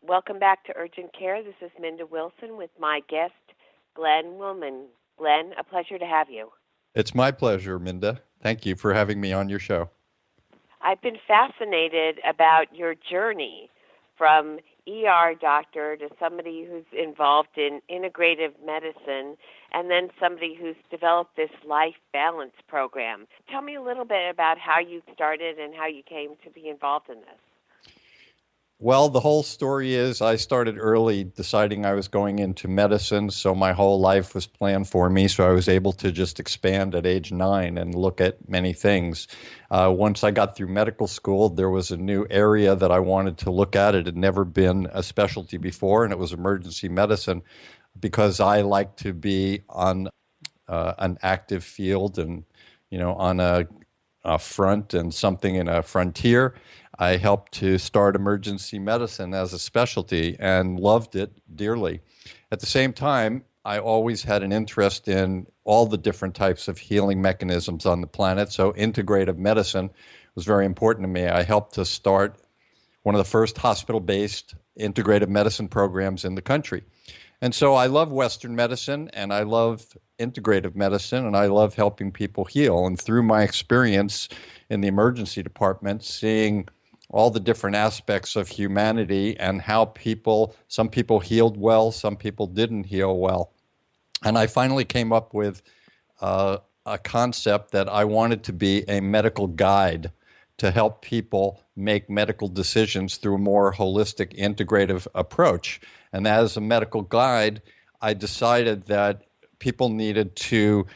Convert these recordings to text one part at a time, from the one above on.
Welcome back to Urgent Care. This is Minda Wilson with my guest, Glen Wollman. Glen, a pleasure to have you. It's my pleasure, Minda. Thank you for having me on your show. I've been fascinated about your journey from ER doctor to somebody who's involved in integrative medicine and then somebody who's developed this life balance program. Tell me a little bit about how you started and how you came to be involved in this. Well, the whole story is I started early deciding I was going into medicine, so my whole life was planned for me, so I was able to just expand at age 9 and look at many things. Once I got through medical school, there was a new area that I wanted to look at. It had never been a specialty before, and it was emergency medicine because I like to be on an active field and, on a front and something in a frontier. I helped to start emergency medicine as a specialty and loved it dearly. At the same time, I always had an interest in all the different types of healing mechanisms on the planet, so integrative medicine was very important to me. I helped to start one of the first hospital-based integrative medicine programs in the country. And so I love Western medicine, and I love integrative medicine, and I love helping people heal. And through my experience in the emergency department, seeing all the different aspects of humanity and how some people healed well, some people didn't heal well. And I finally came up with a concept that I wanted to be a medical guide to help people make medical decisions through a more holistic, integrative approach. And as a medical guide, I decided that people needed to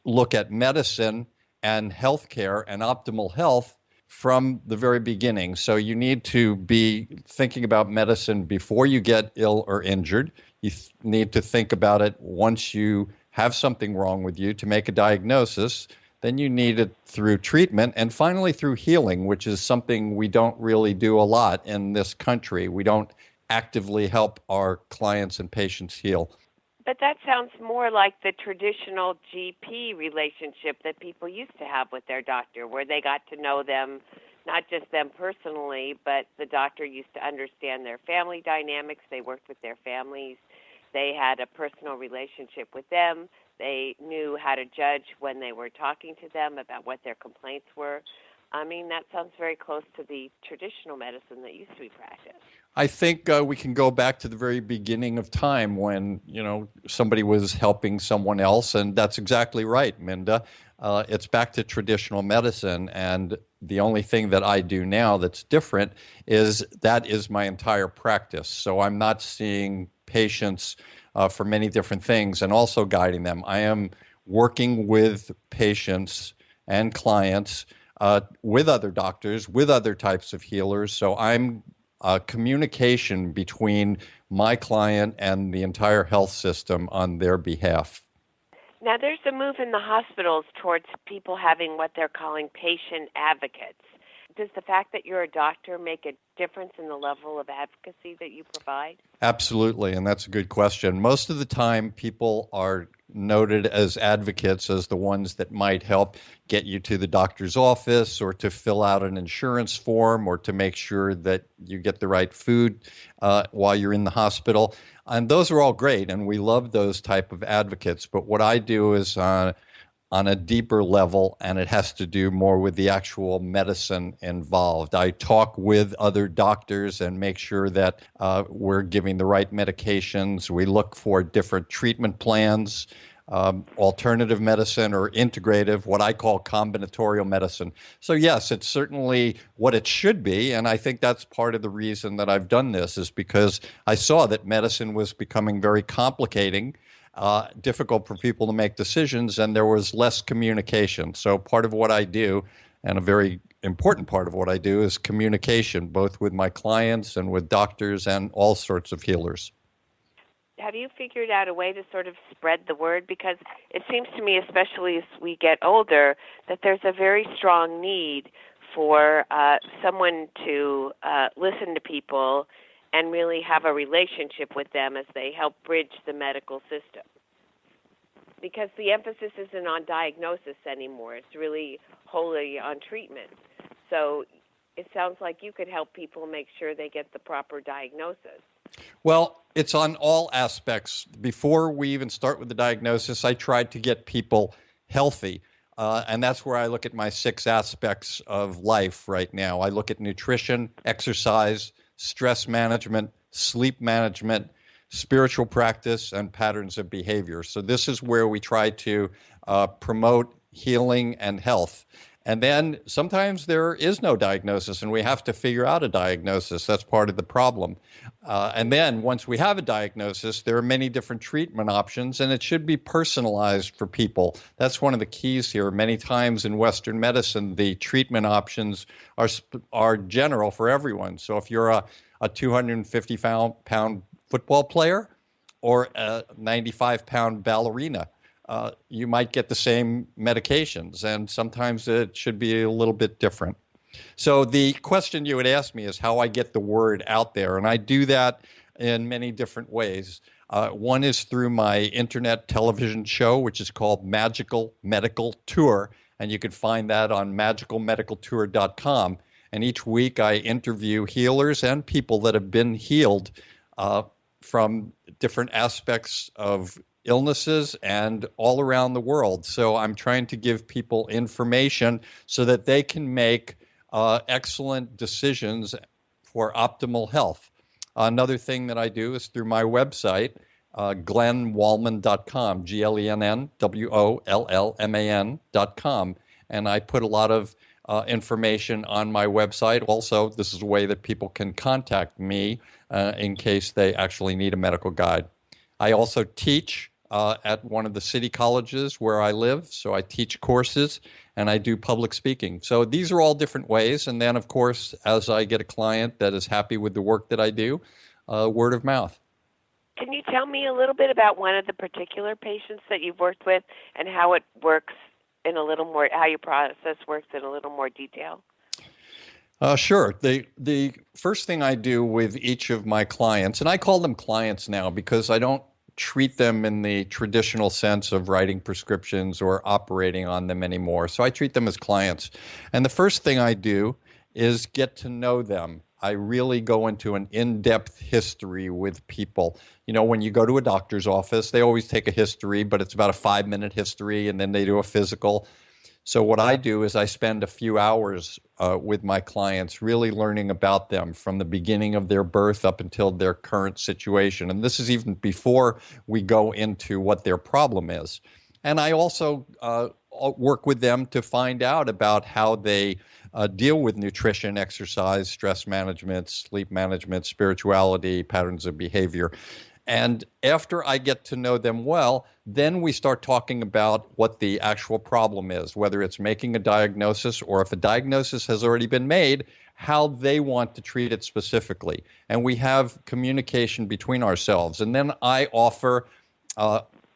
look at medicine and healthcare and optimal health from the very beginning. So you need to be thinking about medicine before you get ill or injured. You need to think about it once you have something wrong with you to make a diagnosis. Then you need it through treatment, and finally through healing, which is something we don't really do a lot in this country. We don't actively help our clients and patients heal. But that sounds more like the traditional GP relationship that people used to have with their doctor, where they got to know them, not just them personally, but the doctor used to understand their family dynamics. They worked with their families. They had a personal relationship with them. They knew how to judge when they were talking to them about what their complaints were. I mean, that sounds very close to the traditional medicine that used to be practiced. I think we can go back to the very beginning of time when, somebody was helping someone else, and that's exactly right, Minda. It's back to traditional medicine, and the only thing that I do now that's different is that is my entire practice. So I'm not seeing patients for many different things and also guiding them. I am working with patients and clients, with other doctors, with other types of healers. So I'm communication between my client and the entire health system on their behalf. Now, there's a move in the hospitals towards people having what they're calling patient advocates. Does the fact that you're a doctor make a difference in the level of advocacy that you provide? Absolutely, and that's a good question. Most of the time, people are noted as advocates as the ones that might help get you to the doctor's office or to fill out an insurance form or to make sure that you get the right food while you're in the hospital. And those are all great, and we love those type of advocates. But what I do is on a deeper level, and it has to do more with the actual medicine involved. I talk with other doctors and make sure that we're giving the right medications. We look for different treatment plans, alternative medicine or integrative, what I call combinatorial medicine. So yes, it's certainly what it should be, and I think that's part of the reason that I've done this is because I saw that medicine was becoming very complicating, difficult for people to make decisions, and there was less communication. So part of what I do, and a very important part of what I do, is communication, both with my clients and with doctors and all sorts of healers. Have you figured out a way to sort of spread the word? Because it seems to me, especially as we get older, that there's a very strong need for someone to listen to people and really have a relationship with them as they help bridge the medical system. Because the emphasis isn't on diagnosis anymore. It's really wholly on treatment. So it sounds like you could help people make sure they get the proper diagnosis. Well, it's on all aspects. Before we even start with the diagnosis, I tried to get people healthy. And that's where I look at my 6 aspects of life right now. I look at nutrition, exercise, stress management, sleep management, spiritual practice, and patterns of behavior. So this is where we try to promote healing and health. And then sometimes there is no diagnosis, and we have to figure out a diagnosis. That's part of the problem. And then once we have a diagnosis, there are many different treatment options, and it should be personalized for people. That's one of the keys here. Many times in Western medicine, the treatment options are general for everyone. So if you're a 250-pound football player or a 95-pound ballerina, you might get the same medications, and sometimes it should be a little bit different. So the question you would ask me is how I get the word out there, and I do that in many different ways. One is through my internet television show, which is called Magical Medical Tour, and you can find that on magicalmedicaltour.com. And each week I interview healers and people that have been healed from different aspects of illnesses and all around the world. So I'm trying to give people information so that they can make excellent decisions for optimal health. Another thing that I do is through my website, glenwollman.com, GLENNWOLLMAN.com. And I put a lot of information on my website. Also, this is a way that people can contact me in case they actually need a medical guide. I also teach at one of the city colleges where I live. So I teach courses and I do public speaking. So these are all different ways. And then, of course, as I get a client that is happy with the work that I do, word of mouth. Can you tell me a little bit about one of the particular patients that you've worked with and how it works in a little more, how your process works in a little more detail? Sure. The first thing I do with each of my clients, and I call them clients now because I don't treat them in the traditional sense of writing prescriptions or operating on them anymore. So I treat them as clients. And the first thing I do is get to know them. I really go into an in-depth history with people. You know, when you go to a doctor's office, they always take a history, but it's about a 5-minute history, and then they do a physical. So what I do is I spend a few hours with my clients really learning about them from the beginning of their birth up until their current situation. And this is even before we go into what their problem is. And I also work with them to find out about how they deal with nutrition, exercise, stress management, sleep management, spirituality, patterns of behavior. And after I get to know them well, then we start talking about what the actual problem is, whether it's making a diagnosis or if a diagnosis has already been made, how they want to treat it specifically. And we have communication between ourselves. And then I offer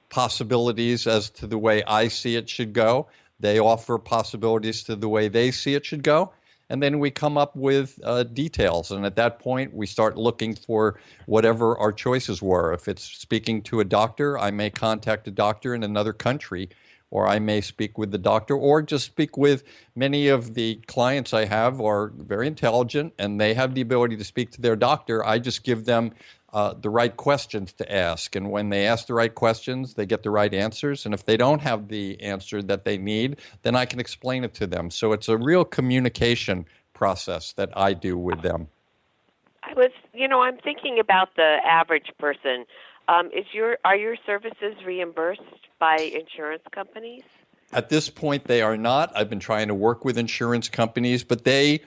possibilities as to the way I see it should go. They offer possibilities to the way they see it should go. And then we come up with details. And at that point, we start looking for whatever our choices were. If it's speaking to a doctor, I may contact a doctor in another country, or I may speak with the doctor, or just speak with many of the clients I have are very intelligent and they have the ability to speak to their doctor. I just give them the right questions to ask. And when they ask the right questions, they get the right answers. And if they don't have the answer that they need, then I can explain it to them. So it's a real communication process that I do with them. I'm thinking about the average person. Are your services reimbursed by insurance companies? At this point, they are not. I've been trying to work with insurance companies, but they,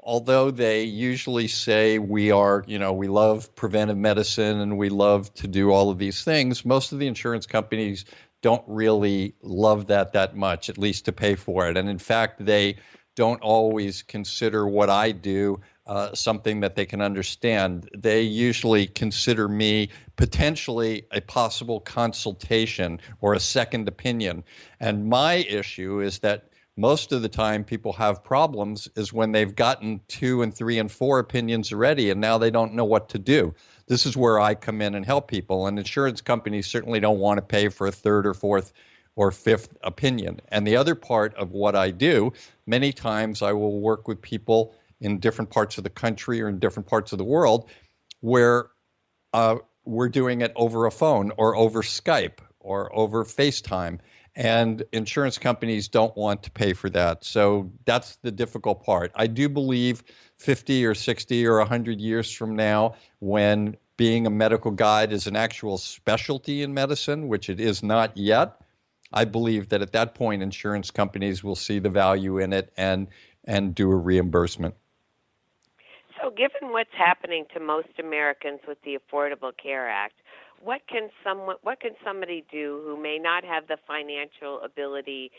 although they usually say we love preventive medicine and we love to do all of these things, most of the insurance companies don't really love that much, at least to pay for it. And in fact, they don't always consider what I do something that they can understand. They usually consider me potentially a possible consultation or a second opinion. And my issue is that most of the time people have problems is when they've gotten 2 and 3 and 4 opinions already, and now they don't know what to do. This is where I come in and help people. And insurance companies certainly don't want to pay for a 3rd or 4th or 5th opinion. And the other part of what I do, many times I will work with people in different parts of the country or in different parts of the world where we're doing it over a phone or over Skype or over FaceTime. And insurance companies don't want to pay for that. So that's the difficult part. I do believe 50 or 60 or 100 years from now, when being a medical guide is an actual specialty in medicine, which it is not yet, I believe that at that point, insurance companies will see the value in it and do a reimbursement. So given what's happening to most Americans with the Affordable Care Act, what can somebody do who may not have the financial ability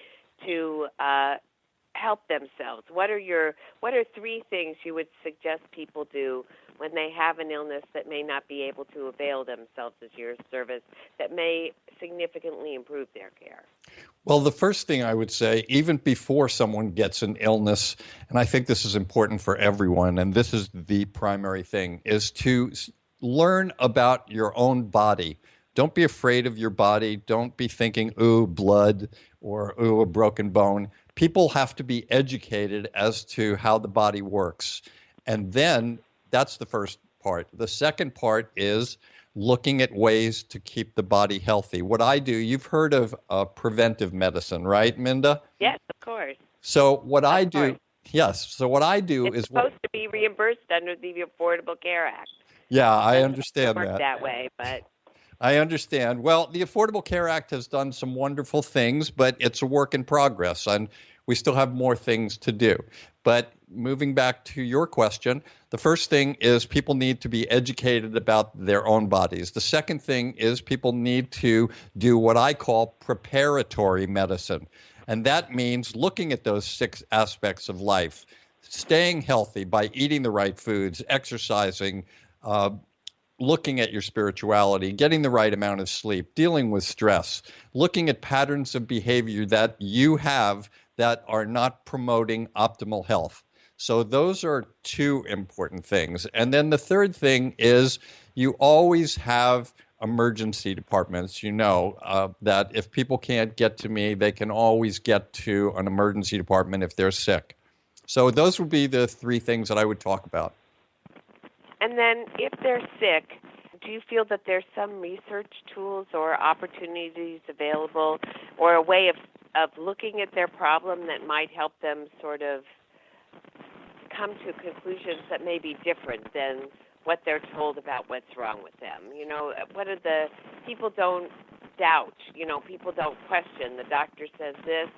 to help themselves? What are three things you would suggest people do when they have an illness that may not be able to avail themselves of your service that may significantly improve their care? Well, the first thing I would say, even before someone gets an illness, and I think this is important for everyone, and this is the primary thing, is to learn about your own body. Don't be afraid of your body. Don't be thinking, ooh, blood, or ooh, a broken bone. People have to be educated as to how the body works. And then that's the first part. The second part is looking at ways to keep the body healthy. What I do, you've heard of preventive medicine, right, Minda? Yes, of course. So what I Of course. do, yes. So what I do It's is supposed to be reimbursed under the Affordable Care Act. yeah, I Doesn't understand work that. that way, but I understand. Well, the Affordable Care Act has done some wonderful things, but it's a work in progress, and we still have more things to do. But moving back to your question, the first thing is people need to be educated about their own bodies. The second thing is people need to do what I call preparatory medicine. And that means looking at those 6 aspects of life, staying healthy by eating the right foods, exercising, looking at your spirituality, getting the right amount of sleep, dealing with stress, looking at patterns of behavior that you have that are not promoting optimal health. So those are 2 important things. And then the third thing is you always have emergency departments. You know that if people can't get to me, they can always get to an emergency department if they're sick. So those would be the 3 things that I would talk about. and then if they're sick, do you feel that there's some research tools or opportunities available or a way of looking at their problem that might help them sort of come to conclusions that may be different than what they're told about what's wrong with them? You know, people don't doubt, people don't question. The doctor says this,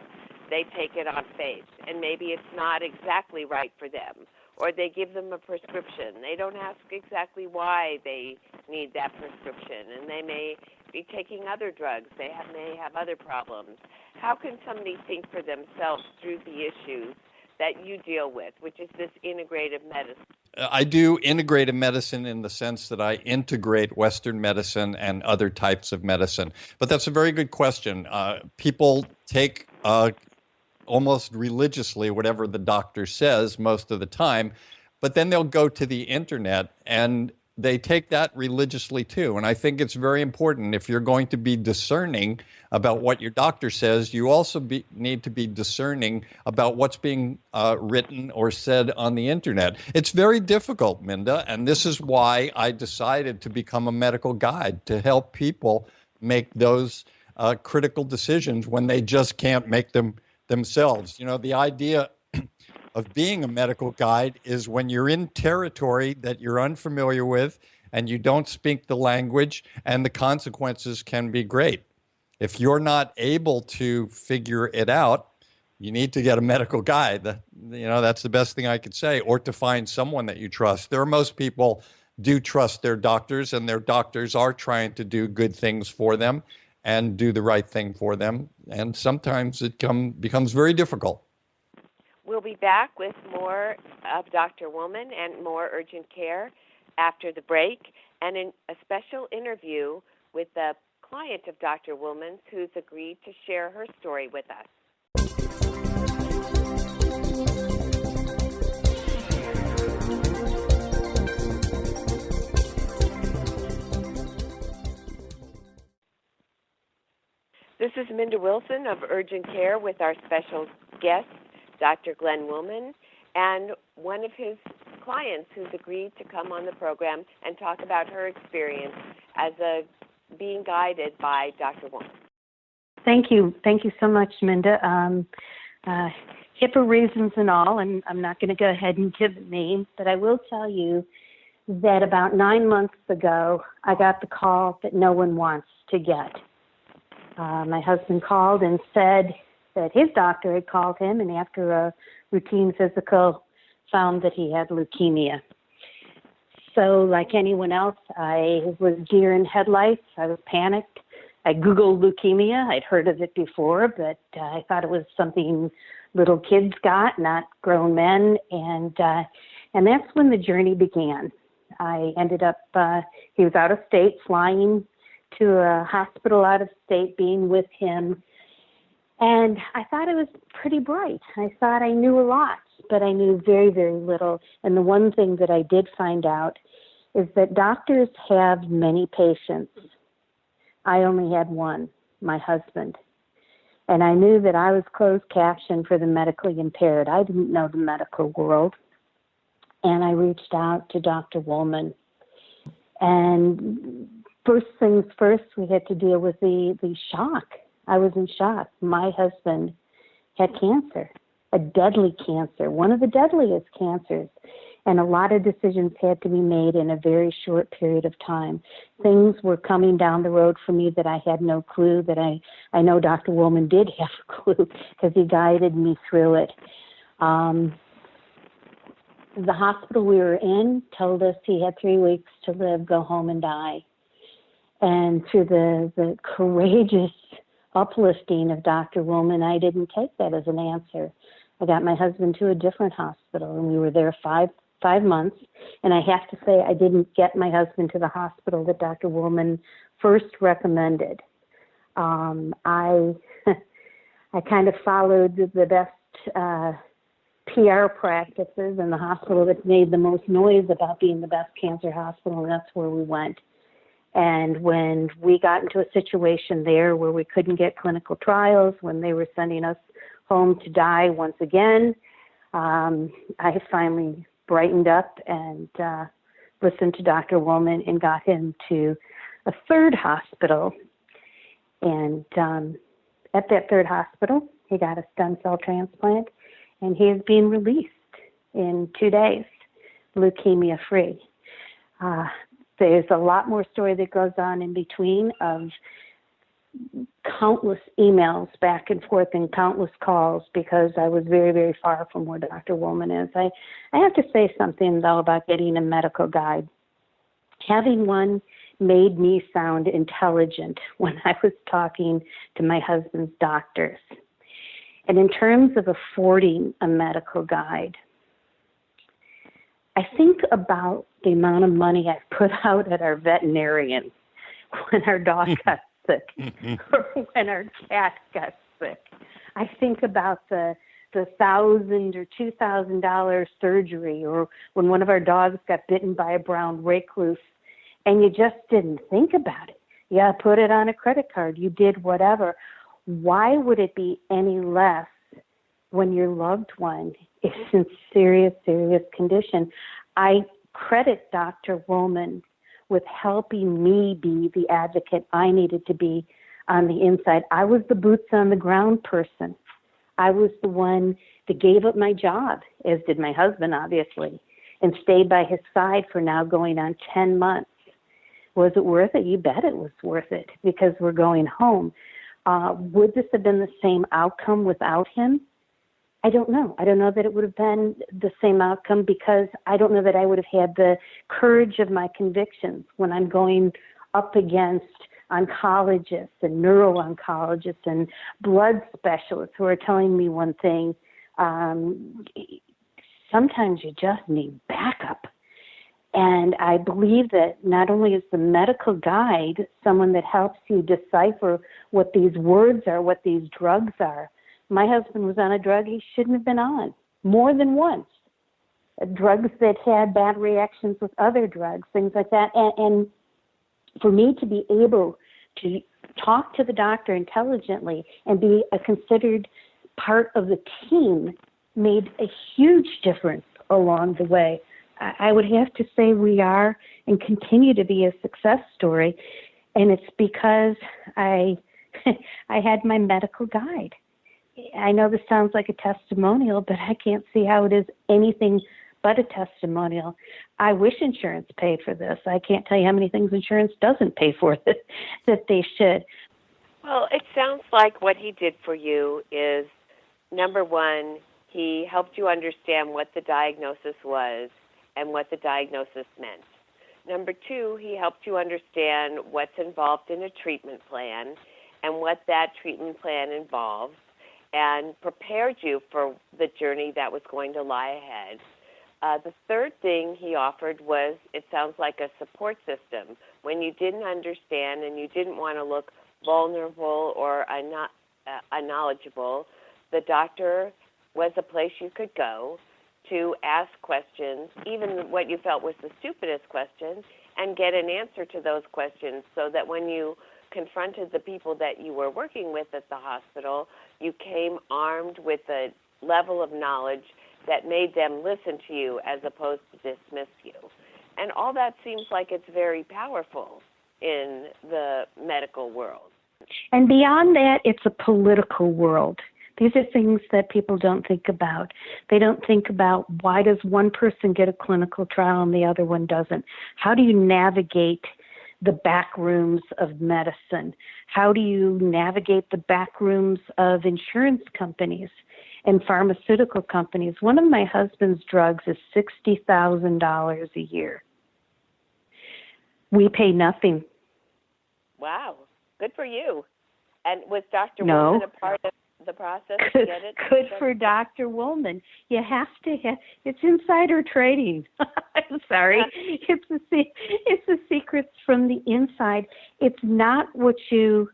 they take it on faith, and maybe it's not exactly right for them. Or they give them a prescription. They don't ask exactly why they need that prescription, and they may be taking other drugs. They may have other problems. How can somebody think for themselves through the issues that you deal with, which is this integrative medicine? I do integrative medicine in the sense that I integrate Western medicine and other types of medicine. But that's a very good question. People take almost religiously whatever the doctor says most of the time, but then they'll go to the internet and they take that religiously too. And I think it's very important, if you're going to be discerning about what your doctor says, you also need to be discerning about what's being written or said on the internet. It's very difficult, Minda, and this is why I decided to become a medical guide, to help people make those critical decisions when they just can't make them themselves. You know, the idea of being a medical guide is when you're in territory that you're unfamiliar with and you don't speak the language, and the consequences can be great. If you're not able to figure it out, you need to get a medical guide. That's the best thing I could say, or to find someone that you trust. Most people do trust their doctors, and their doctors are trying to do good things for them and do the right thing for them. And sometimes it becomes very difficult. We'll be back with more of Dr. Wollman and more urgent care after the break, and a special interview with a client of Dr. Wollman's who's agreed to share her story with us. This is Minda Wilson of Urgent Care with our special guest, Dr. Glen Wollman. and one of his clients who's agreed to come on the program and talk about her experience as being guided by Dr. Wollman. Thank you. Thank you so much, Minda. HIPAA reasons and all, and I'm not going to go ahead and give the name, but I will tell you that about 9 months ago, I got the call that no one wants to get. My husband called and said that his doctor had called him, and after a routine physical, found that he had leukemia. So like anyone else, I was deer in headlights. I was panicked. I Googled leukemia. I'd heard of it before, but I thought it was something little kids got, not grown men. And that's when the journey began. I ended up, he was out of state, flying to a hospital out of state, being with him. And I thought I was pretty bright. I thought I knew a lot, but I knew very, very little. And the one thing that I did find out is that doctors have many patients. I only had one, my husband. And I knew that I was closed caption for the medically impaired. I didn't know the medical world. And I reached out to Dr. Wollman. And first things first, we had to deal with the shock. I was in shock. My husband had cancer, a deadly cancer, one of the deadliest cancers. And a lot of decisions had to be made in a very short period of time. Things were coming down the road for me that I had no clue, that I know Dr. Wollman did have a clue because he guided me through it. The hospital we were in told us he had 3 weeks to live, go home and die. And through the courageous uplifting of Dr. Wollman, I didn't take that as an answer. I got my husband to a different hospital, and we were there five months. And I have to say, I didn't get my husband to the hospital that Dr. Wollman first recommended. I kind of followed the best PR practices in the hospital that made the most noise about being the best cancer hospital, and that's where we went. And when we got into a situation there where we couldn't get clinical trials, when they were sending us home to die once again, I finally brightened up and listened to Dr. Wollman and got him to a third hospital. And at that third hospital, he got a stem cell transplant, and he is being released in 2 days, leukemia-free. There's a lot more story that goes on in between of countless emails back and forth and countless calls because I was very, very far from where Dr. Wollman is. I have to say something, though, about getting a medical guide. Having one made me sound intelligent when I was talking to my husband's doctors. And in terms of affording a medical guide, I think about the amount of money I put out at our veterinarian when our dog got sick or when our cat got sick. I think about the $1,000 or $2,000 surgery, or when one of our dogs got bitten by a brown recluse, and you just didn't think about it. Yeah, put it on a credit card. You did whatever. Why would it be any less when your loved one is in serious, serious condition? I credit Dr. Wollman with helping me be the advocate I needed to be on the inside. I was the boots on the ground person. I was the one that gave up my job, as did my husband, obviously, and stayed by his side for now going on 10 months. Was it worth it? You bet it was worth it, because we're going home. Would this have been the same outcome without him? I don't know. I don't know that it would have been the same outcome, because I don't know that I would have had the courage of my convictions when I'm going up against oncologists and neuro-oncologists and blood specialists who are telling me one thing. Sometimes you just need backup. And I believe that not only is the medical guide someone that helps you decipher what these words are, what these drugs are. My husband was on a drug he shouldn't have been on more than once. Drugs that had bad reactions with other drugs, things like that. And for me to be able to talk to the doctor intelligently and be a considered part of the team made a huge difference along the way. I would have to say we are and continue to be a success story, and it's because I had my medical guide. I know this sounds like a testimonial, but I can't see how it is anything but a testimonial. I wish insurance paid for this. I can't tell you how many things insurance doesn't pay for that they should. Well, it sounds like what he did for you is, number one, he helped you understand what the diagnosis was and what the diagnosis meant. Number two, he helped you understand what's involved in a treatment plan and what that treatment plan involves, and prepared you for the journey that was going to lie ahead. The third thing he offered was, it sounds like a support system. When you didn't understand and you didn't want to look vulnerable or unknowledgeable, the doctor was a place you could go to ask questions, even what you felt was the stupidest question, and get an answer to those questions, so that when you confronted the people that you were working with at the hospital, you came armed with a level of knowledge that made them listen to you as opposed to dismiss you. And all that seems like it's very powerful in the medical world. And beyond that, it's a political world. These are things that people don't think about. They don't think about, why does one person get a clinical trial and the other one doesn't? How do you navigate the back rooms of medicine? How do you navigate the back rooms of insurance companies and pharmaceutical companies? One of my husband's drugs is $60,000 a year. We pay nothing. Wow. Good for you. And was Dr. No. Wollman a part of the process to get it? Good for Dr. Wollman. You have to have, it's insider trading. I'm sorry. It's the secrets from the inside. It's not what you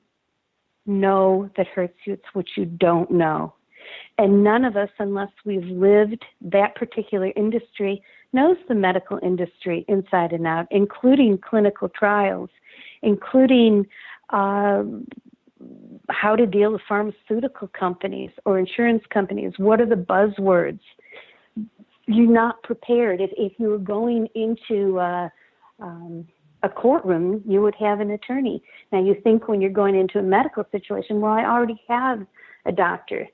know that hurts you, it's what you don't know. And none of us, unless we've lived that particular industry, knows the medical industry inside and out, including clinical trials, including how to deal with pharmaceutical companies or insurance companies. What are the buzzwords? You're not prepared. If you were going into a courtroom, you would have an attorney. Now, you think when you're going into a medical situation, well, I already have a doctor.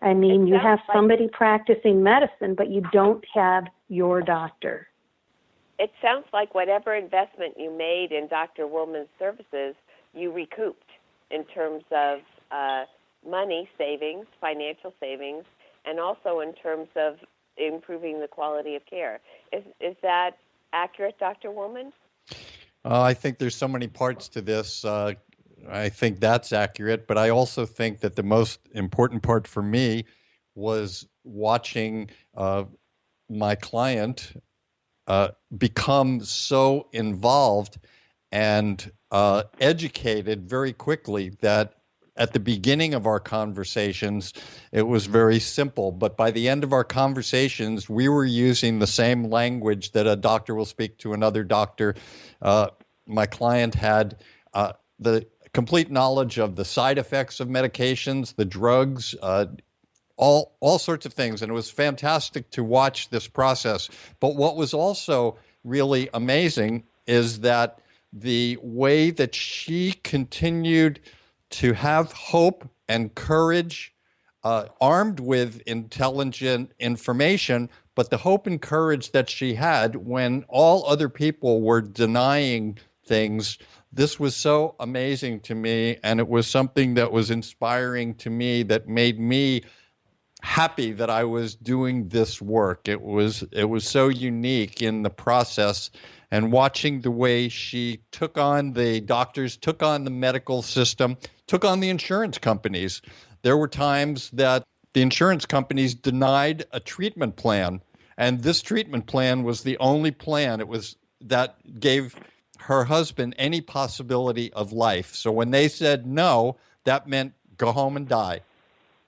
I mean, you have somebody practicing medicine, but you don't have your doctor. It sounds like whatever investment you made in Dr. Wollman's services, you recouped in terms of money savings, financial savings, and also in terms of improving the quality of care. Is that accurate, Dr. Wollman? I think there's so many parts to this. I think that's accurate, but I also think that the most important part for me was watching my client become so involved and educated very quickly that at the beginning of our conversations, it was very simple. But by the end of our conversations, we were using the same language that a doctor will speak to another doctor. My client had the complete knowledge of the side effects of medications, the drugs, all sorts of things. And it was fantastic to watch this process. But what was also really amazing is that the way that she continued to have hope and courage, armed with intelligent information, but the hope and courage that she had when all other people were denying things, this was so amazing to me, and it was something that was inspiring to me, that made me happy that I was doing this work. It was so unique in the process, and watching the way she took on the doctors, took on the medical system, took on the insurance companies. There were times that the insurance companies denied a treatment plan, and this treatment plan was the only plan that gave her husband any possibility of life. So when they said no, that meant go home and die.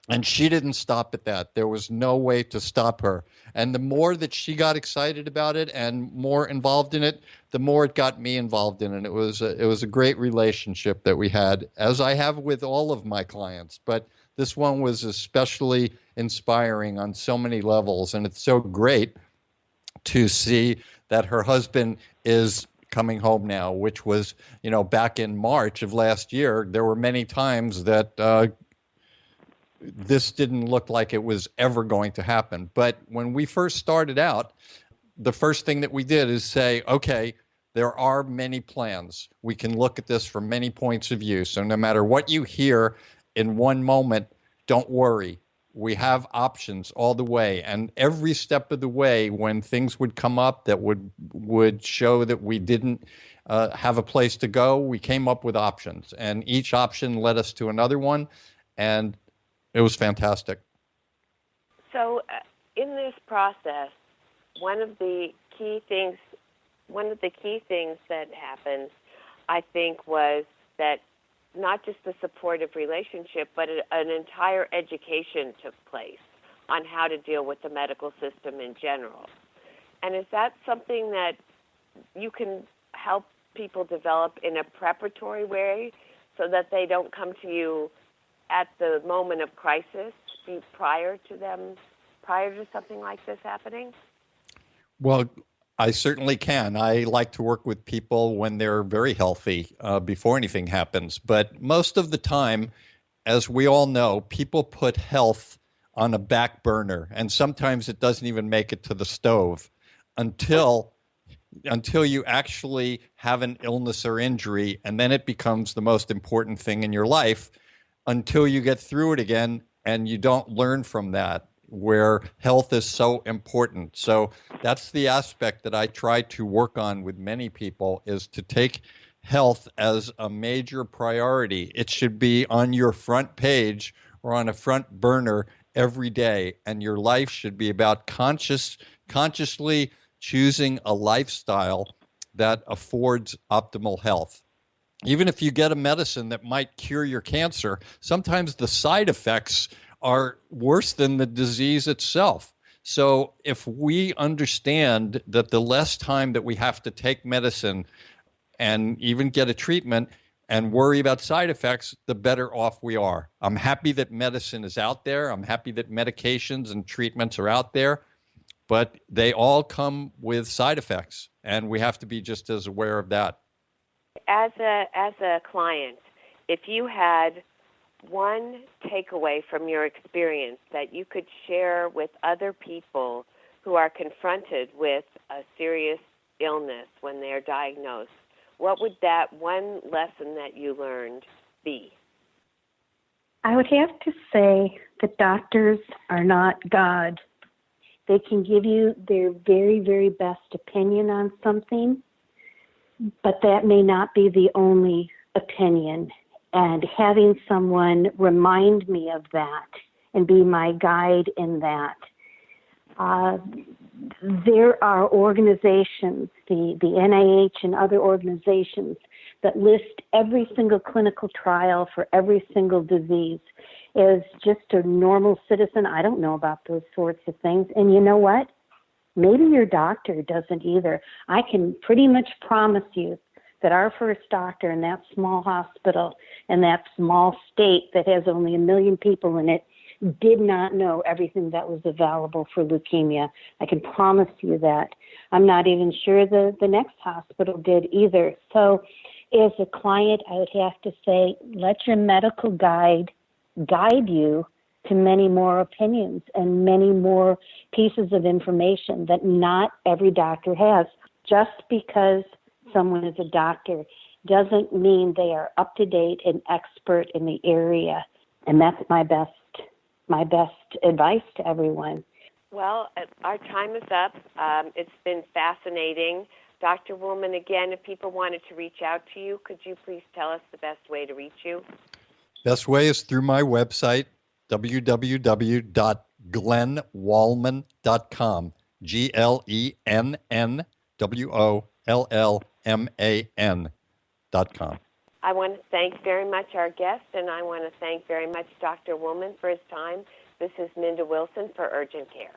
And she didn't stop at that. There was no way to stop her. And the more that she got excited about it and more involved in it, the more it got me involved in it. It was a great relationship that we had, as I have with all of my clients. But this one was especially inspiring on so many levels. And it's so great to see that her husband is coming home now, which was, back in March of last year. There were many times that this didn't look like it was ever going to happen. But when we first started out, the first thing that we did is say, okay, there are many plans. We can look at this from many points of view. So no matter what you hear in one moment, don't worry. We have options all the way. And every step of the way, when things would come up that would show that we didn't have a place to go, we came up with options. And each option led us to another one. And it was fantastic. So in this process, one of the key things that happened, I think, was that not just the supportive relationship, but an entire education took place on how to deal with the medical system in general. And is that something that you can help people develop in a preparatory way so that they don't come to you at the moment of crisis, prior to something like this happening? Well, I certainly can. I like to work with people when they're very healthy before anything happens. But most of the time, as we all know, people put health on a back burner, and sometimes it doesn't even make it to the stove until you actually have an illness or injury, and then it becomes the most important thing in your life until you get through it again and you don't learn from that, where health is so important. So that's the aspect that I try to work on with many people, is to take health as a major priority. It should be on your front page or on a front burner every day, and your life should be about consciously choosing a lifestyle that affords optimal health. Even if you get a medicine that might cure your cancer, sometimes the side effects are worse than the disease itself. So if we understand that the less time that we have to take medicine and even get a treatment and worry about side effects, the better off we are. I'm happy that medicine is out there. I'm happy that medications and treatments are out there, but they all come with side effects, and we have to be just as aware of that. As a client, if you had one takeaway from your experience that you could share with other people who are confronted with a serious illness when they're diagnosed, what would that one lesson that you learned be? I would have to say that doctors are not God. They can give you their very, very best opinion on something, but that may not be the only opinion. And having someone remind me of that and be my guide in that. There are organizations, the NIH and other organizations, that list every single clinical trial for every single disease. As just a normal citizen, I don't know about those sorts of things. And you know what? Maybe your doctor doesn't either. I can pretty much promise you that our first doctor in that small hospital in that small state that has only 1 million people in it did not know everything that was available for leukemia. I can promise you that. I'm not even sure the next hospital did either. So as a client, I would have to say, let your medical guide you to many more opinions and many more pieces of information that not every doctor has. Just because someone is a doctor doesn't mean they are up to date and expert in the area. And that's my best advice to everyone. Well, our time is up. It's been fascinating. Dr. Wollman, again, if people wanted to reach out to you, could you please tell us the best way to reach you? Best way is through my website, www.glenwollman.com, GLENWOLLMAN.com. I want to thank very much our guest, and I want to thank very much Dr. Wollman for his time. This is Minda Wilson for Urgent Care.